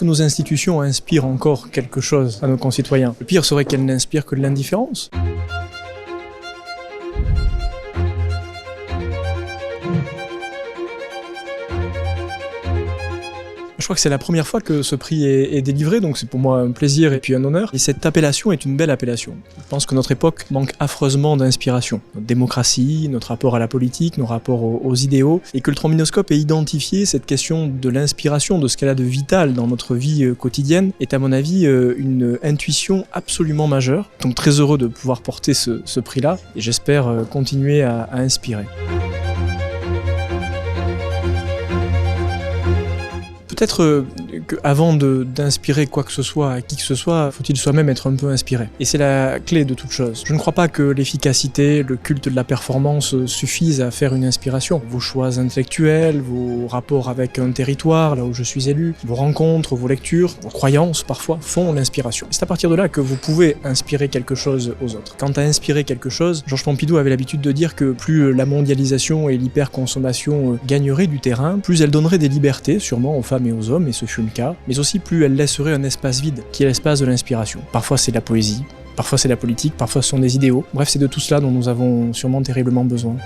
que nos institutions inspirent encore quelque chose à nos concitoyens? Le pire serait qu'elles n'inspirent que de l'indifférence. Je crois que c'est la première fois que ce prix est délivré, donc c'est pour moi un plaisir et puis un honneur. Et cette appellation est une belle appellation. Je pense que notre époque manque affreusement d'inspiration. Notre démocratie, notre rapport à la politique, nos rapports aux idéaux, et que le trombinoscope ait identifié cette question de l'inspiration, de ce qu'elle a de vital dans notre vie quotidienne, est à mon avis une intuition absolument majeure. Donc très heureux de pouvoir porter ce prix-là, et j'espère continuer à inspirer. Peut-être qu'avant d'inspirer quoi que ce soit à qui que ce soit, faut-il soi-même être un peu inspiré. Et c'est la clé de toute chose. Je ne crois pas que l'efficacité, le culte de la performance suffisent à faire une inspiration. Vos choix intellectuels, vos rapports avec un territoire, là où je suis élu, vos rencontres, vos lectures, vos croyances parfois, font l'inspiration. C'est à partir de là que vous pouvez inspirer quelque chose aux autres. Quant à inspirer quelque chose, Georges Pompidou avait l'habitude de dire que plus la mondialisation et l'hyperconsommation gagneraient du terrain, plus elle donnerait des libertés, sûrement aux femmes et aux hommes, et ce fut le cas, mais aussi plus elle laisserait un espace vide, qui est l'espace de l'inspiration. Parfois c'est la poésie, parfois c'est la politique, parfois ce sont des idéaux. Bref, c'est de tout cela dont nous avons sûrement terriblement besoin.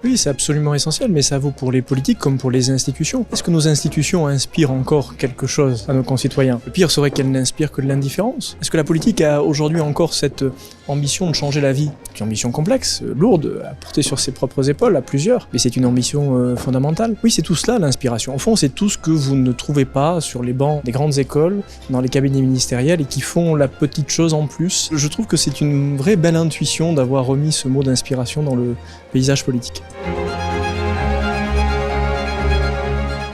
Oui, c'est absolument essentiel, mais ça vaut pour les politiques comme pour les institutions. Est-ce que nos institutions inspirent encore quelque chose à nos concitoyens? Le pire serait qu'elles n'inspirent que de l'indifférence. Est-ce que la politique a aujourd'hui encore cette ambition de changer la vie? C'est une ambition complexe, lourde, à porter sur ses propres épaules, à plusieurs, mais c'est une ambition fondamentale. Oui, c'est tout cela l'inspiration. Au fond, c'est tout ce que vous ne trouvez pas sur les bancs des grandes écoles, dans les cabinets ministériels, et qui font la petite chose en plus. Je trouve que c'est une vraie belle intuition d'avoir remis ce mot d'inspiration dans le paysage politique.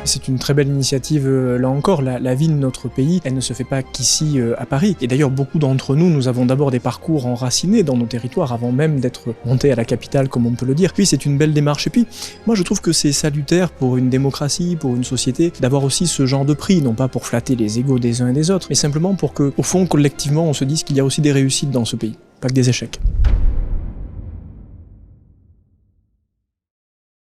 C'est une très belle initiative, là encore, la vie de notre pays, elle ne se fait pas qu'ici à Paris. Et d'ailleurs, beaucoup d'entre nous, nous avons d'abord des parcours enracinés dans nos territoires avant même d'être montés à la capitale, comme on peut le dire. Puis c'est une belle démarche. Et puis, moi je trouve que c'est salutaire pour une démocratie, pour une société, d'avoir aussi ce genre de prix, non pas pour flatter les égos des uns et des autres, mais simplement pour que, au fond, collectivement, on se dise qu'il y a aussi des réussites dans ce pays, pas que des échecs.